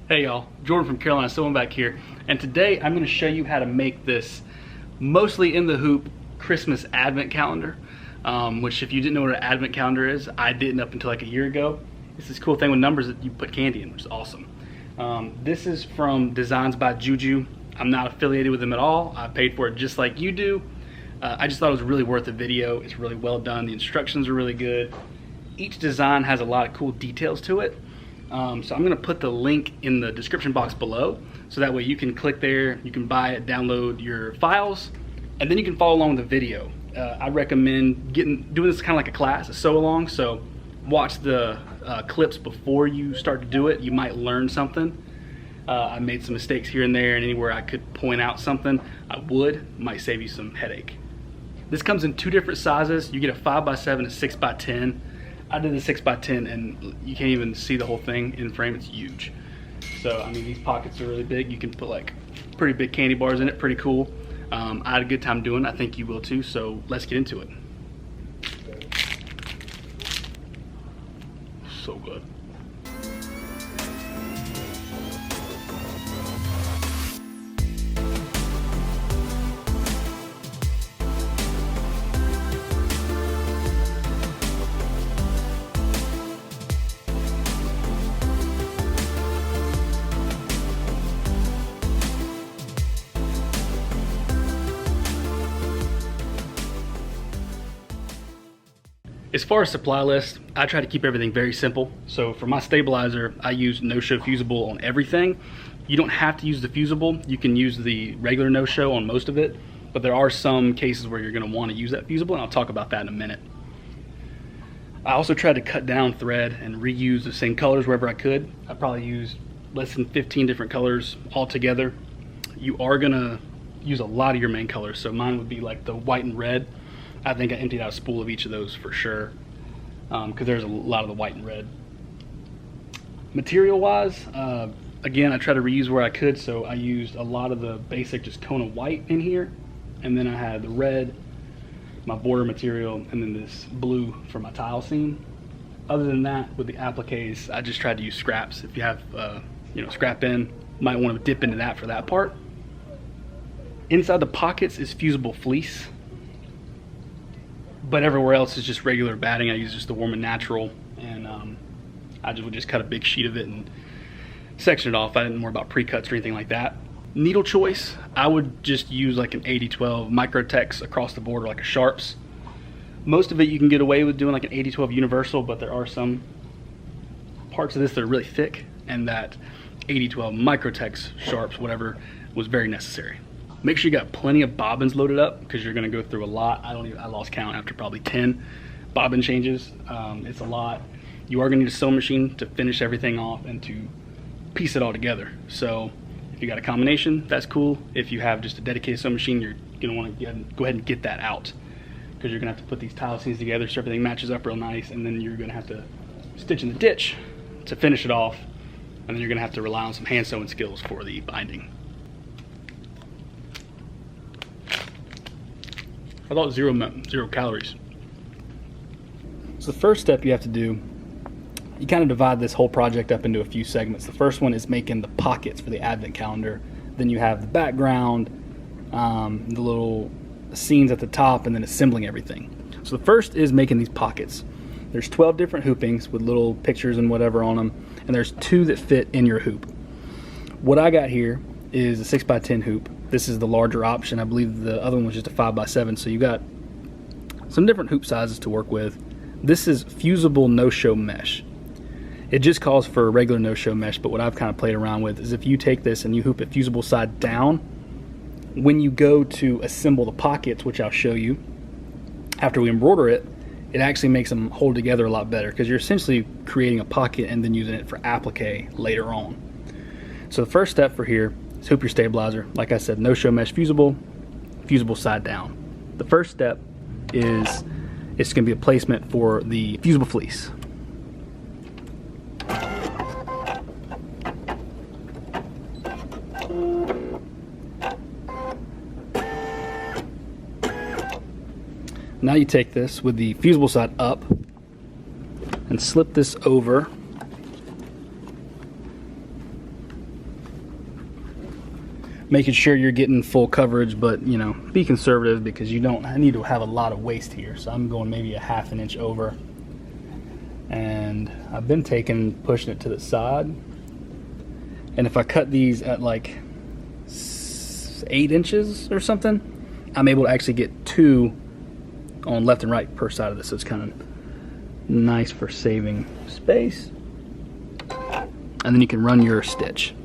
Hey y'all, Jordan from Carolina, still back here, and today I'm going to show you how to make this mostly in the hoop Christmas advent calendar, which if you didn't know what an advent calendar is, I didn't up until like a year ago. It's this cool thing with numbers that you put candy in, which is awesome. This is from Designs by Juju. I'm not affiliated with them at all. I paid for it just like you do. I just thought it was really worth the video. It's really well done. The instructions are really good. Each design has a lot of cool details to it. So I'm going to put the link in the description box below, so that way you can click there, you can buy it, download your files, and then you can follow along with the video. I recommend doing this kind of like a class, a sew along, so watch the clips before you start to do it. You might learn something. I made some mistakes here and there, and anywhere I could point out something, I might save you some headache. This comes in two different sizes. You get a 5x7, a 6x10. I did the 6x10 and you can't even see the whole thing in frame. It's huge. So I mean, these pockets are really big. You can put like pretty big candy bars in it. Pretty cool. I had a good time doing it. I think you will too. So let's get into it. So good. As far as supply list, I try to keep everything very simple. So for my stabilizer, I use no-show fusible on everything. You don't have to use the fusible. You can use the regular no-show on most of it, but there are some cases where you're going to want to use that fusible, and I'll talk about that in a minute. I also tried to cut down thread and reuse the same colors wherever I could. I probably used less than 15 different colors altogether. You are going to use a lot of your main colors, so mine would be like the white and red. I think I emptied out a spool of each of those for sure, because there's a lot of the white and red. Material wise, again, I try to reuse where I could, so I used a lot of the basic just Kona white in here, and then I had the red, my border material, and then this blue for my tile seam. Other than that, with the appliques, I just tried to use scraps. If you have scrap in, might want to dip into that for that part. Inside the pockets is fusible fleece, but everywhere else is just regular batting. I use just the Warm and Natural, and I would just cut a big sheet of it and section it off. I didn't worry about pre-cuts or anything like that. Needle choice, I would just use like an 80-12 Microtex across the board, or like a Sharps. Most of it you can get away with doing like an 80-12 universal, but there are some parts of this that are really thick, and that 80-12 Microtex, Sharps, whatever, was very necessary. Make sure you got plenty of bobbins loaded up, because you're going to go through a lot. I lost count after probably 10 bobbin changes. It's a lot. You are going to need a sewing machine to finish everything off and to piece it all together. So if you got a combination, that's cool. If you have just a dedicated sewing machine, you're going to want to go ahead and get that out, because you're going to have to put these tile seams together so everything matches up real nice, and then you're going to have to stitch in the ditch to finish it off, and then you're going to have to rely on some hand sewing skills for the binding. I thought zero meant 0 calories. So the first step you have to do, you kind of divide this whole project up into a few segments. The first one is making the pockets for the advent calendar. Then you have the background, the little scenes at the top, and then assembling everything. So the first is making these pockets. There's 12 different hoopings with little pictures and whatever on them, and there's 2 that fit in your hoop. What I got here is a 6x10 hoop. This is the larger option. I believe the other one was just a 5x7, so you got some different hoop sizes to work with. This is fusible no-show mesh. It just calls for a regular no-show mesh, but what I've kind of played around with is if you take this and you hoop it fusible side down, when you go to assemble the pockets, which I'll show you after we embroider it, it actually makes them hold together a lot better, because you're essentially creating a pocket and then using it for applique later on. So the first step for here is hoop your stabilizer. Like I said, no-show mesh fusible side down. The first step is it's going to be a placement for the fusible fleece. Now you take this with the fusible side up and slip this over making sure you're getting full coverage, but you know, be conservative because you don't need to have a lot of waste here. So I'm going maybe a ½ an inch over, and I've been pushing it to the side. And if I cut these at like 8 inches or something, I'm able to actually get 2 on left and right per side of this. So it's kind of nice for saving space. And then you can run your stitch.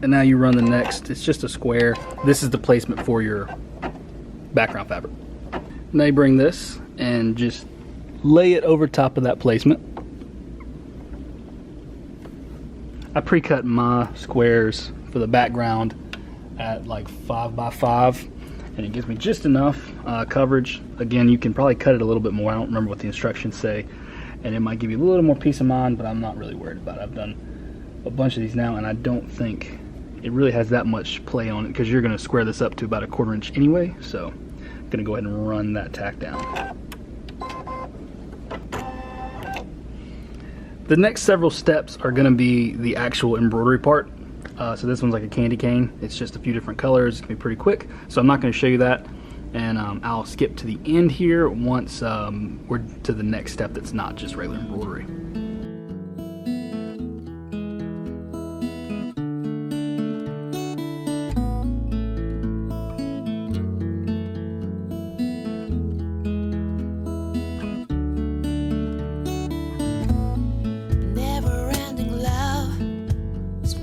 And now you run the next. It's just a square. This is the placement for your background fabric. Now you bring this and just lay it over top of that placement. I pre-cut my squares for the background at like 5 by 5, and it gives me just enough coverage. Again, you can probably cut it a little bit more. I don't remember what the instructions say, and it might give you a little more peace of mind, but I'm not really worried about it. I've done a bunch of these now, and I don't think it really has that much play on it because you're going to square this up to about a 1/4 inch anyway. So I'm going to go ahead and run that tack down. The next several steps are going to be the actual embroidery part. So this one's like a candy cane. It's just a few different colors. It's going to be pretty quick. So I'm not going to show you that. And I'll skip to the end here once we're to the next step that's not just regular embroidery.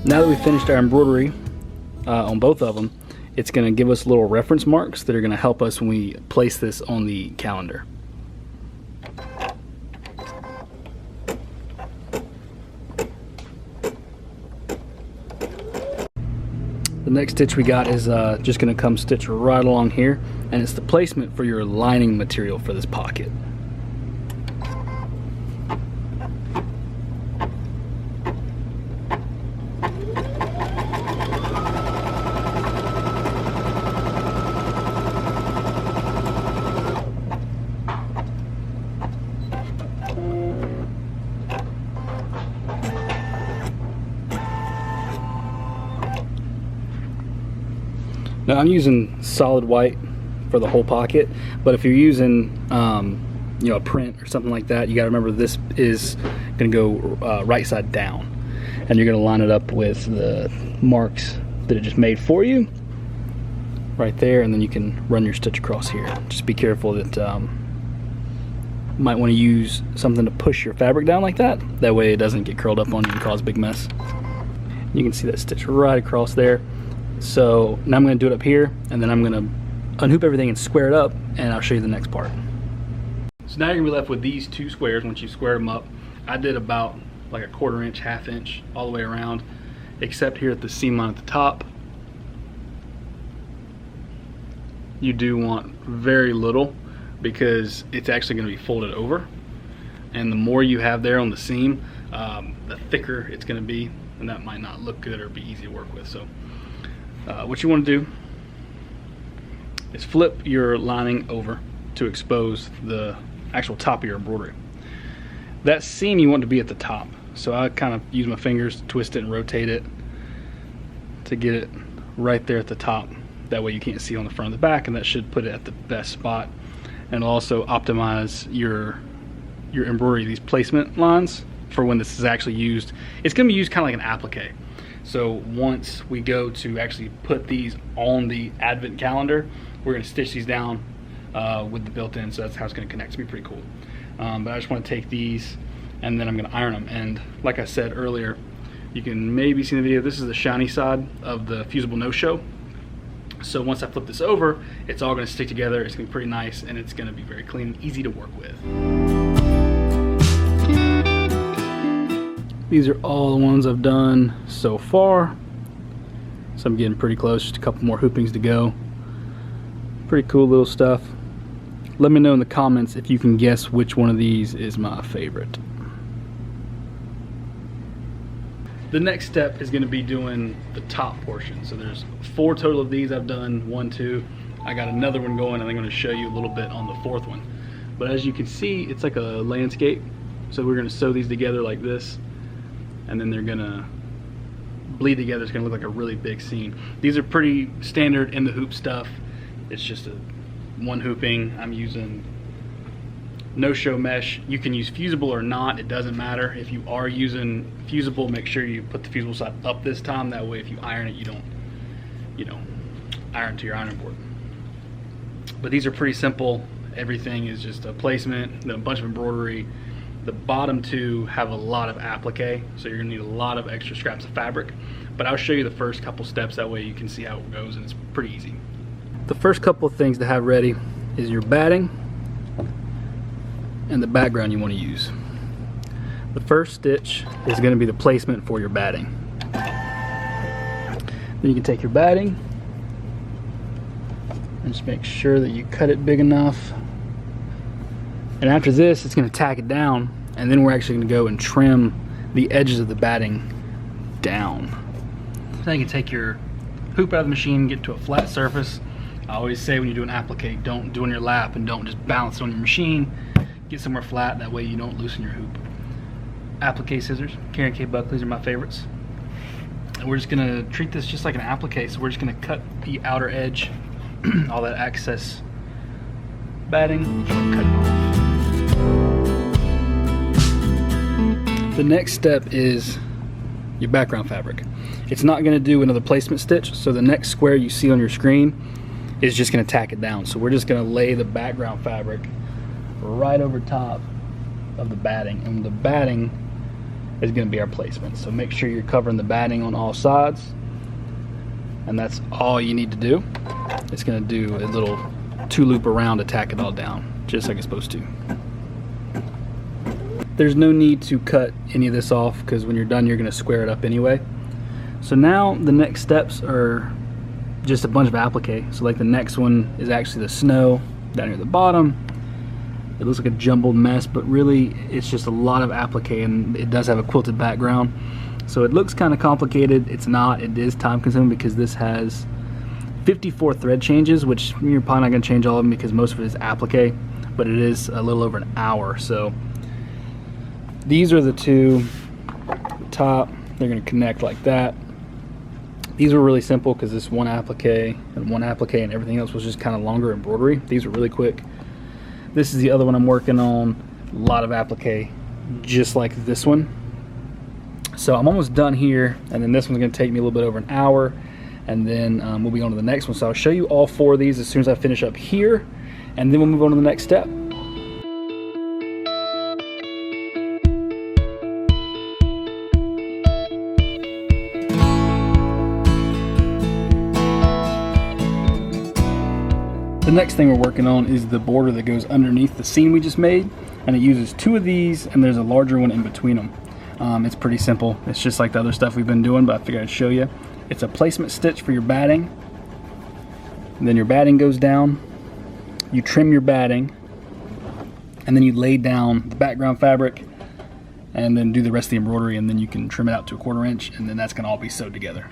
Now that we've finished our embroidery on both of them, it's going to give us little reference marks that are going to help us when we place this on the calendar. The next stitch we got is just going to come stitch right along here, and it's the placement for your lining material for this pocket. Now I'm using solid white for the whole pocket, but if you're using you know, a print or something like that, you got to remember this is going to go right side down, and you're going to line it up with the marks that it just made for you right there, and then you can run your stitch across here. Just be careful that you might want to use something to push your fabric down like that. That way it doesn't get curled up on you and cause a big mess. You can see that stitch right across there. So now I'm going to do it up here, and then I'm going to unhoop everything and square it up, and I'll show you the next part. So now you're going to be left with these 2 squares once you square them up. I did about like a 1/4 inch, ½ inch all the way around, except here at the seam line at the top. You do want very little because it's actually going to be folded over, and the more you have there on the seam, the thicker it's going to be, and that might not look good or be easy to work with. So what you want to do is flip your lining over to expose the actual top of your embroidery. That seam you want to be at the top, so I kind of use my fingers to twist it and rotate it to get it right there at the top. That way you can't see on the front and the back, and that should put it at the best spot, and also optimize your embroidery, these placement lines, for when this is actually used. It's going to be used kind of like an applique. So once we go to actually put these on the advent calendar, we're going to stitch these down with the built-in, so that's how it's going to connect. It's going to be pretty cool. But I just want to take these, and then I'm going to iron them. And like I said earlier, you can maybe see in the video, this is the shiny side of the fusible no-show. So once I flip this over, it's all going to stick together. It's going to be pretty nice, and it's going to be very clean and easy to work with. These are all the ones I've done so far. So I'm getting pretty close, just a couple more hoopings to go. Pretty cool little stuff. Let me know in the comments if you can guess which one of these is my favorite. The next step is going to be doing the top portion. So there's 4 total of these. I've done 1, 2. I got another one going, and I'm going to show you a little bit on the 4th one. But as you can see, it's like a landscape. So we're going to sew these together like this, and then they're going to bleed together. It's going to look like a really big scene. These are pretty standard in the hoop stuff. It's just one hooping. I'm using no-show mesh. You can use fusible or not, it doesn't matter. If you are using fusible, make sure you put the fusible side up this time. That way if you iron it, you don't, iron to your ironing board. But these are pretty simple. Everything is just a placement, a bunch of embroidery. The bottom 2 have a lot of applique, so you're gonna need a lot of extra scraps of fabric. But I'll show you the first couple steps, that way you can see how it goes, and it's pretty easy. The first couple of things to have ready is your batting and the background you want to use. The first stitch is going to be the placement for your batting. Then you can take your batting and just make sure that you cut it big enough. And after this, it's going to tack it down, and then we're actually going to go and trim the edges of the batting down. Then you can take your hoop out of the machine, get to a flat surface. I always say when you do an applique, don't do it on your lap and don't just balance it on your machine. Get somewhere flat, that way you don't loosen your hoop. Applique scissors, Karen K. Buckley's are my favorites. And we're just gonna treat this just like an applique, so we're just gonna cut the outer edge, all that excess batting, cut it off. The next step is your background fabric. It's not gonna do another placement stitch, so the next square you see on your screen is just gonna tack it down. So we're just gonna lay the background fabric right over top of the batting, and the batting is going to be our placement. So make sure you're covering the batting on all sides, and that's all you need to do. It's going to do a little 2-loop around to tack it all down, just like it's supposed to. There's no need to cut any of this off, because when you're done you're going to square it up anyway. So now the next steps are just a bunch of applique. So like the next one is actually the snow down near the bottom. It looks like a jumbled mess, but really it's just a lot of applique, and it does have a quilted background. So it looks kind of complicated. It's not. It is time consuming because this has 54 thread changes, which you're probably not going to change all of them because most of it is applique, but it is a little over an hour. So these are the 2 top. They're going to connect like that. These were really simple because this one applique and everything else was just kind of longer embroidery. These were really quick. This is the other one I'm working on. A lot of applique, just like this one. So I'm almost done here, and then this one's going to take me a little bit over an hour, and then we'll be on to the next one. So I'll show you all 4 of these as soon as I finish up here, and then we'll move on to the next step. The next thing we're working on is the border that goes underneath the seam we just made, and it uses 2 of these, and there's a larger one in between them. It's pretty simple. It's just like the other stuff we've been doing, but I figured I'd show you. It's a placement stitch for your batting, and then your batting goes down, you trim your batting, and then you lay down the background fabric, and then do the rest of the embroidery, and then you can trim it out to a 1/4 inch, and then that's going to all be sewed together.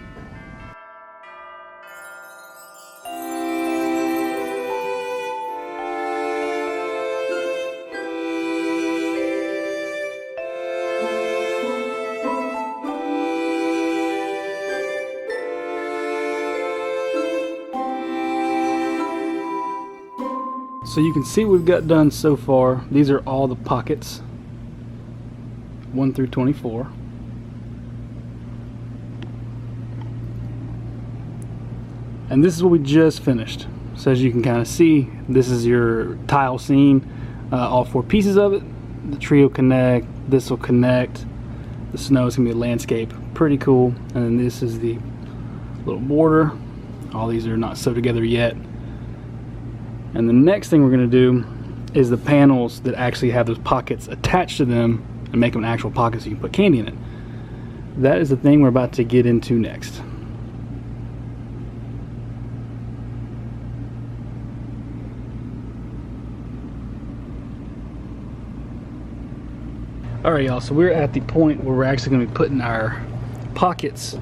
So you can see what we've got done so far. These are all the pockets, 1 through 24. And this is what we just finished. So as you can kind of see, this is your tile scene, all 4 pieces of it. The tree will connect, this will connect, the snow is gonna be a landscape, pretty cool. And then this is the little border. All these are not sewed together yet. And the next thing we're going to do is the panels that actually have those pockets attached to them and make them an actual pocket so you can put candy in it. That is the thing we're about to get into next. Alright y'all, so we're at the point where we're actually going to be putting our pockets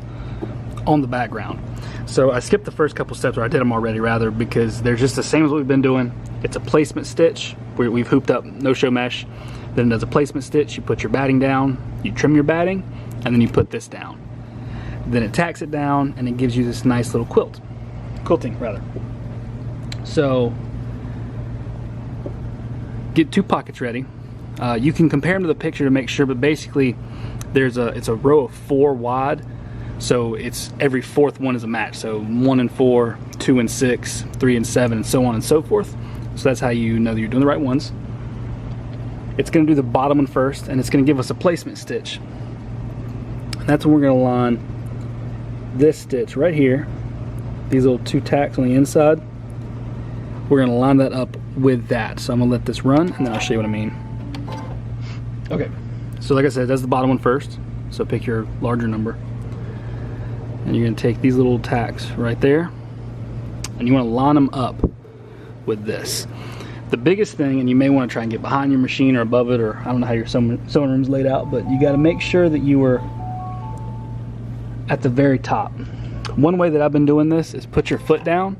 on the background. So I skipped the first couple steps, or I did them already rather, because they're just the same as what we've been doing. It's a placement stitch where we've hooped up no-show mesh. Then it does a placement stitch. You put your batting down, you trim your batting, and then you put this down. Then it tacks it down, and it gives you this nice little quilting rather. So get 2 pockets ready. You can compare them to the picture to make sure, but basically it's a row of 4 wide. So it's every 4th one is a match. So 1 and 4, 2 and 6, 3 and 7, and so on and so forth. So that's how you know that you're doing the right ones. It's going to do the bottom one first, and it's going to give us a placement stitch. And that's when we're going to line this stitch right here. These little 2 tacks on the inside. We're going to line that up with that. So I'm going to let this run, and then I'll show you what I mean. Okay, so like I said, that's the bottom one first. So pick your larger number. And you're going to take these little tacks right there, and you want to line them up with this. The biggest thing, and you may want to try and get behind your machine or above it, or I don't know how your sewing room's laid out, but you got to make sure that you are at the very top. One way that I've been doing this is put your foot down,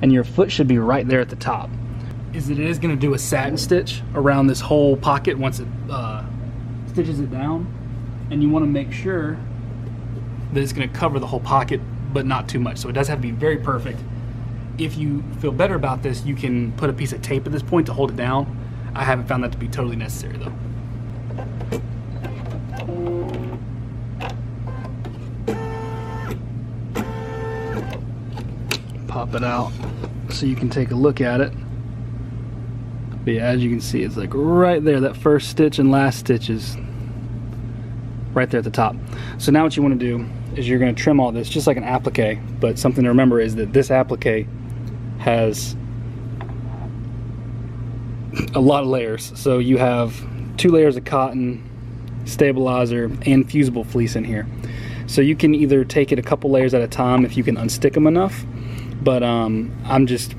and your foot should be right there at the top. Is that it is going to do a satin stitch around this whole pocket once it stitches it down, and you want to make sure that it's going to cover the whole pocket, but not too much. So it does have to be very perfect. If you feel better about this, you can put a piece of tape at this point to hold it down. I haven't found that to be totally necessary though. Pop it out so you can take a look at it. But yeah, as you can see, it's like right there. That first stitch and last stitch is right there at the top. So now what you want to do is you're going to trim all this just like an applique, but something to remember is that this applique has a lot of layers. So you have 2 layers of cotton, stabilizer, and fusible fleece in here. So you can either take it a couple layers at a time if you can unstick them enough, but I'm just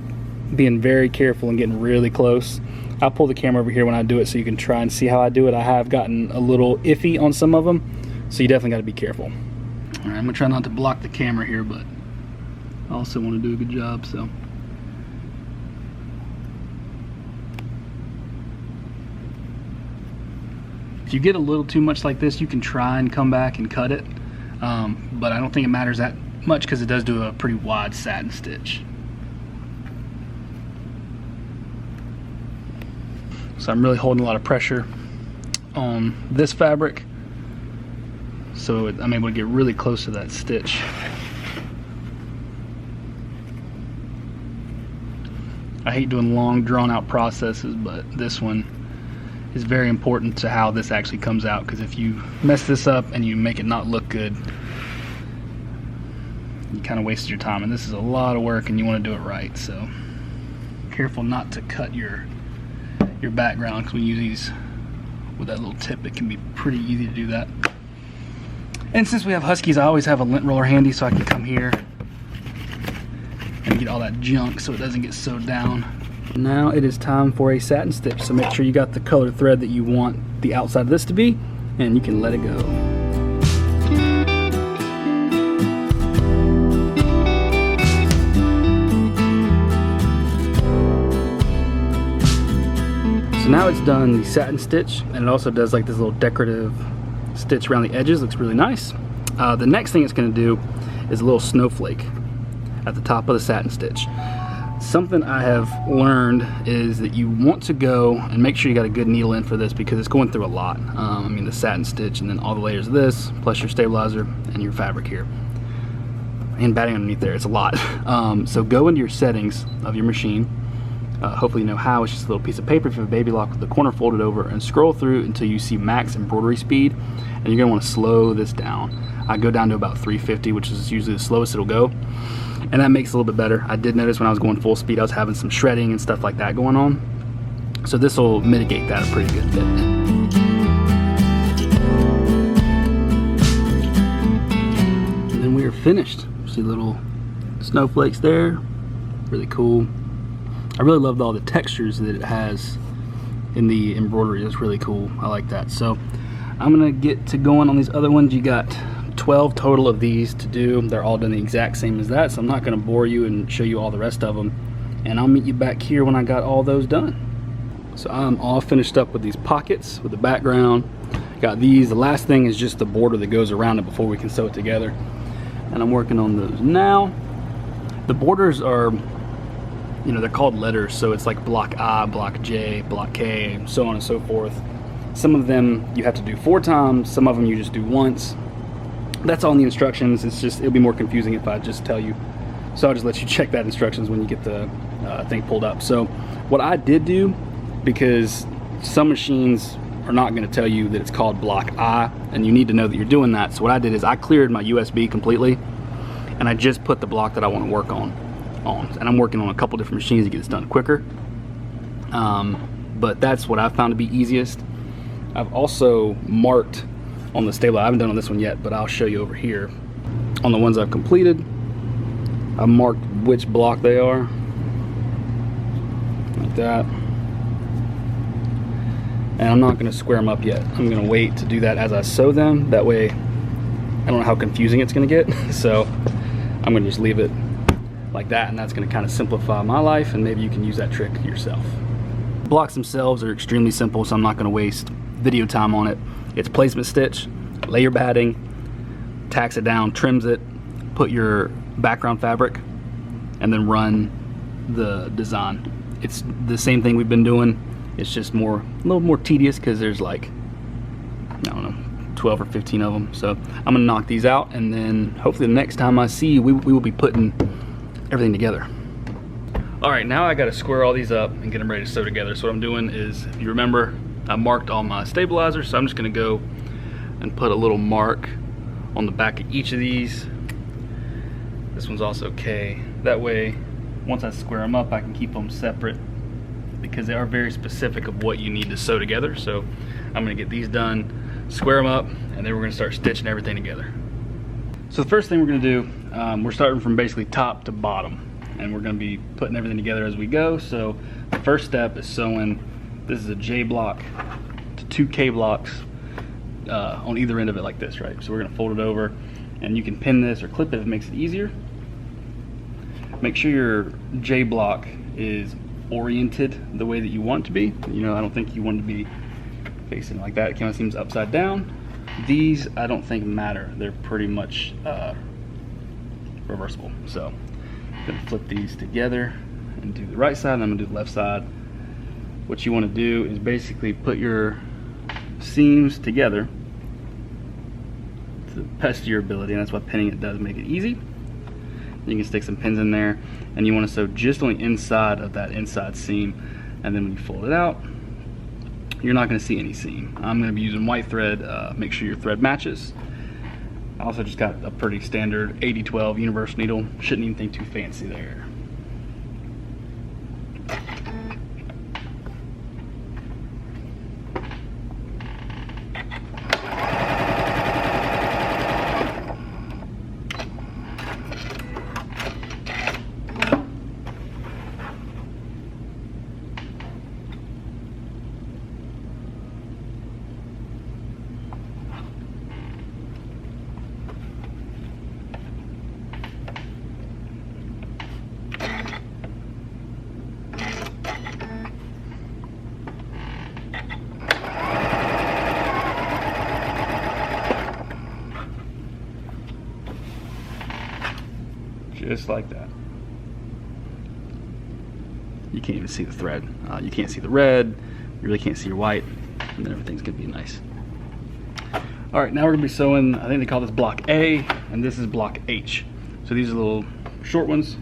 being very careful and getting really close. I'll pull the camera over here when I do it so you can try and see how I do it. I have gotten a little iffy on some of them, so you definitely got to be careful. All right, I'm gonna try not to block the camera here, but I also want to do a good job. So if you get a little too much like this, you can try and come back and cut it, but I don't think it matters that much because it does do a pretty wide satin stitch. So I'm really holding a lot of pressure on this fabric, so I'm able to get really close to that stitch. I hate doing long drawn out processes, but this one is very important to how this actually comes out, because if you mess this up and you make it not look good, you kind of wasted your time, and this is a lot of work and you want to do it right. So careful not to cut your background, because when you use these with that little tip, it can be pretty easy to do that. And since we have Huskies, I always have a lint roller handy so I can come here and get all that junk so it doesn't get sewed down. Now it is time for a satin stitch, so make sure you got the colored thread that you want the outside of this to be, and you can let it go. So now it's done the satin stitch, and it also does like this little decorative stitch around the edges. Looks really nice. The next thing it's going to do is a little snowflake at the top of the satin stitch. Something I have learned is that you want to go and make sure you got a good needle in for this, because it's going through a lot. I mean, the satin stitch and then all the layers of this, plus your stabilizer and your fabric here, and batting underneath there. It's a lot. So go into your settings of your machine. Hopefully you know how. It's just a little piece of paper if you have a baby lock with the corner folded over, and scroll through until you see max embroidery speed, and you're going to want to slow this down. I go down to about 350, which is usually the slowest it'll go, and that makes it a little bit better. I did notice when I was going full speed I was having some shredding and stuff like that going on, so this will mitigate that a pretty good bit. And then we are finished. See little snowflakes there, really cool. I really loved all the textures that it has in the embroidery. It's really cool. I like that. So I'm gonna get to going on these other ones. You got 12 total of these to do. They're all done the exact same as that, so I'm not gonna bore you and show you all the rest of them. And I'll meet you back here when I got all those done. So I'm all finished up with these pockets, with the background. Got these. The last thing is just the border that goes around it before we can sew it together. And I'm working on those now. The borders are, you know, they're called letters, so it's like block I, block J, block K, and so on and so forth. Some of them you have to do 4 times, some of them you just do once. That's all in the instructions. It's just, it'll be more confusing if I just tell you. So I'll just let you check that instructions when you get the thing pulled up. So what I did do, because some machines are not going to tell you that it's called block I, and you need to know that you're doing that. So what I did is I cleared my USB completely, and I just put the block that I want to work on. And I'm working on a couple different machines to get this done quicker. But that's what I found to be easiest. I've also marked on the stable, I haven't done on this one yet, but I'll show you over here. On the ones I've completed, I marked which block they are, like that. And I'm not gonna square them up yet. I'm gonna wait to do that as I sew them. That way, I don't know how confusing it's gonna get. So I'm gonna just leave it like that, and that's gonna kind of simplify my life, and maybe you can use that trick yourself. The blocks themselves are extremely simple, so I'm not gonna waste video time on it. It's placement stitch, lay your batting, tacks it down, trims it, put your background fabric, and then run the design. It's the same thing we've been doing. It's just a little more tedious because there's like, I don't know, 12 or 15 of them. So I'm gonna knock these out, and then hopefully the next time I see you, we will be putting everything together. All right, now I gotta square all these up and get them ready to sew together. So what I'm doing is, if you remember, I marked all my stabilizers, so I'm just gonna go and put a little mark on the back of each of these. This one's also K. That way, once I square them up, I can keep them separate, because they are very specific of what you need to sew together. So I'm gonna get these done, square them up, and then we're gonna start stitching everything together. So the first thing we're gonna do, we're starting from basically top to bottom, and we're gonna be putting everything together as we go. So the first step is sewing, this is a J block to 2 K blocks on either end of it like this, right? So we're gonna fold it over, and you can pin this or clip it if it makes it easier. Make sure your J block is oriented the way that you want it to be. You know, I don't think you want it to be facing like that. It kind of seems upside down. These I don't think matter. They're pretty much reversible. So I'm gonna flip these together and do the right side, and I'm gonna do the left side. What you want to do is basically put your seams together to the best of your ability, and that's what pinning it does, make it easy. You can stick some pins in there, and you want to sew just on the inside of that inside seam, and then when you fold it out, you're not going to see any seam. I'm going to be using white thread. Make sure your thread matches. I also just got a pretty standard 80-12 universal needle. Shouldn't even think too fancy there. Just like that. You can't even see the thread. You can't see the red. You really can't see your white, and then everything's gonna be nice. All right, now we're gonna be sewing, I think they call this block A, and this is block H. So these are little short ones.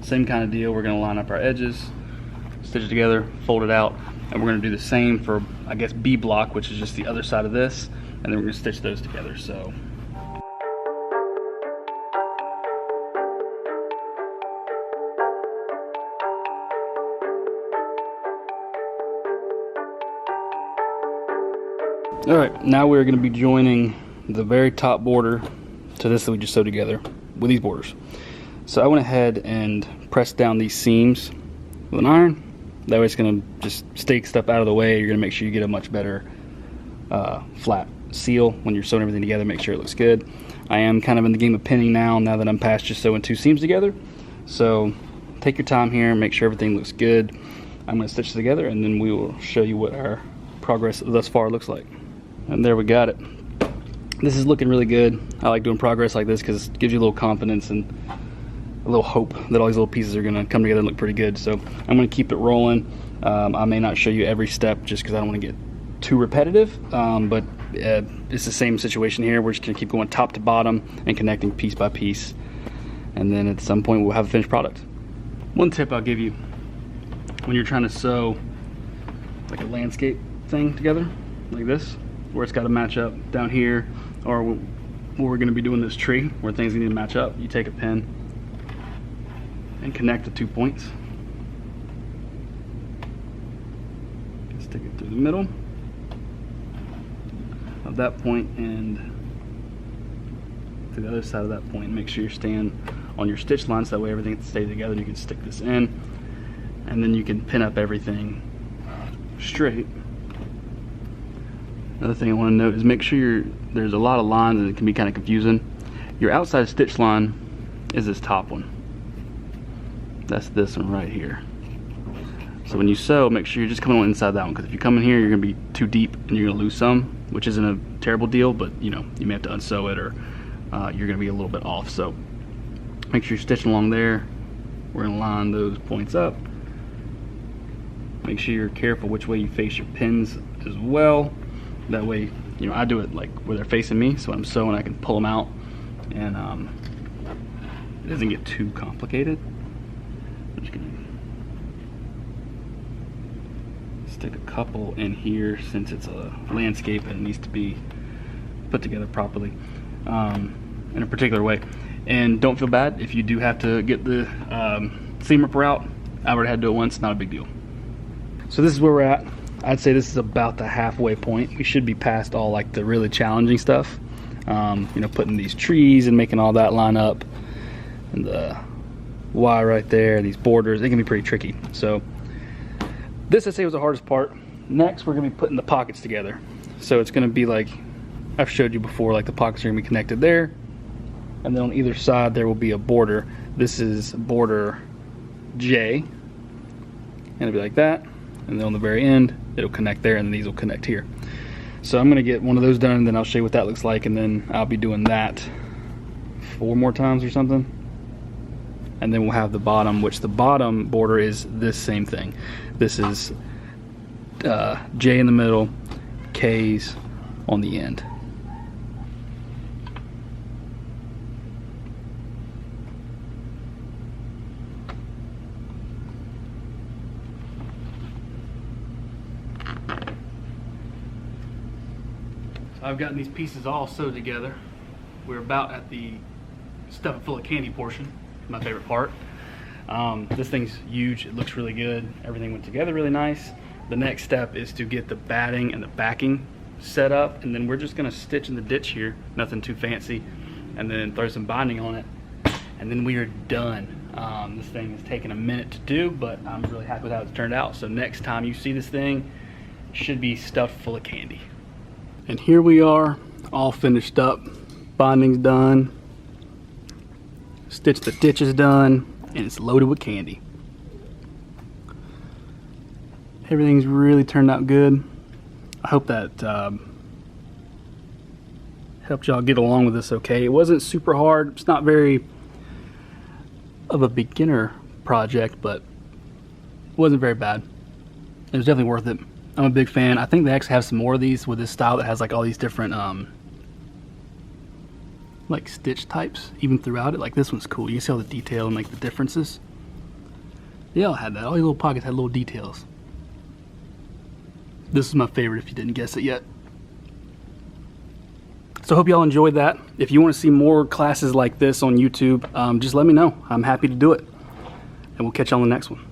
Same kind of deal. We're gonna line up our edges, stitch it together, fold it out, and we're gonna do the same for, I guess, B block, which is just the other side of this, and then we're gonna stitch those together. So all right, now we're going to be joining the very top border to this that we just sewed together with these borders. So I went ahead and pressed down these seams with an iron. That way it's going to just stake stuff out of the way. You're going to make sure you get a much better flat seal when you're sewing everything together. Make sure it looks good. I am kind of in the game of pinning now that I'm past just sewing 2 seams together. So take your time here and make sure everything looks good. I'm going to stitch it together and then we will show you what our progress thus far looks like. And there we got it. This is looking really good. I like doing progress like this because it gives you a little confidence and a little hope that all these little pieces are going to come together and look pretty good. So I'm going to keep it rolling. I may not show you every step just because I don't want to get too repetitive, but it's the same situation here. We're just going to keep going top to bottom and connecting piece by piece, and then at some point we'll have a finished product. One tip I'll give you when you're trying to sew like a landscape thing together like this, where it's got to match up down here, or where we're going to be doing this tree where things need to match up, you take a pin and connect the 2 points, stick it through the middle of that point and to the other side of that point, and make sure you're staying on your stitch line so that way everything stays together, and you can stick this in and then you can pin up everything straight. Another thing I want to note is make sure there's a lot of lines and it can be kind of confusing. Your outside stitch line is this top one. That's this one right here. So when you sew, make sure you're just coming on inside that one, because if you come in here, you're going to be too deep and you're going to lose some, which isn't a terrible deal, but you know, you may have to unsew it, or you're going to be a little bit off. So make sure you're stitching along there. We're going to line those points up. Make sure you're careful which way you face your pins as well. That way, you know, I do it like where they're facing me, so when I'm sewing I can pull them out and it doesn't get too complicated. I'm just gonna stick a couple in here since it's a landscape and it needs to be put together properly in a particular way. And don't feel bad if you do have to get the seam ripper out. I already had to do it once, not a big deal. So this is where we're at. I'd say this is about the halfway point. We should be past all like the really challenging stuff. You know, putting these trees and making all that line up, and the Y right there, these borders, it can be pretty tricky. So this, I'd say, was the hardest part. Next, we're gonna be putting the pockets together. So it's gonna be like I've showed you before, like the pockets are gonna be connected there, and then on either side there will be a border. This is border J, and it'll be like that, and then on the very end it'll connect there, and then these will connect here. So I'm gonna get one of those done, and then I'll show you what that looks like, and then I'll be doing that 4 more times or something, and then we'll have the bottom, which the bottom border is this same thing. This is J in the middle, K's on the end. I've gotten these pieces all sewed together. We're about at the stuff it full of candy portion, my favorite part. This thing's huge, it looks really good. Everything went together really nice. The next step is to get the batting and the backing set up, and then we're just gonna stitch in the ditch here, nothing too fancy, and then throw some binding on it, and then we are done. This thing has taken a minute to do, but I'm really happy with how it's turned out. So next time you see this thing, it should be stuffed full of candy. And here we are, all finished up. Binding's done, stitch the ditch is done, and it's loaded with candy. Everything's really turned out good. I hope that helped y'all get along with this okay. It wasn't super hard. It's not very of a beginner project, but it wasn't very bad. It was definitely worth it. I'm a big fan. I think they actually have some more of these with this style that has like all these different like stitch types even throughout it. Like this one's cool. You can see all the detail and like the differences. They all had that. All these little pockets had little details. This is my favorite if you didn't guess it yet. So I hope y'all enjoyed that. If you want to see more classes like this on YouTube, just let me know. I'm happy to do it. And we'll catch you on the next one.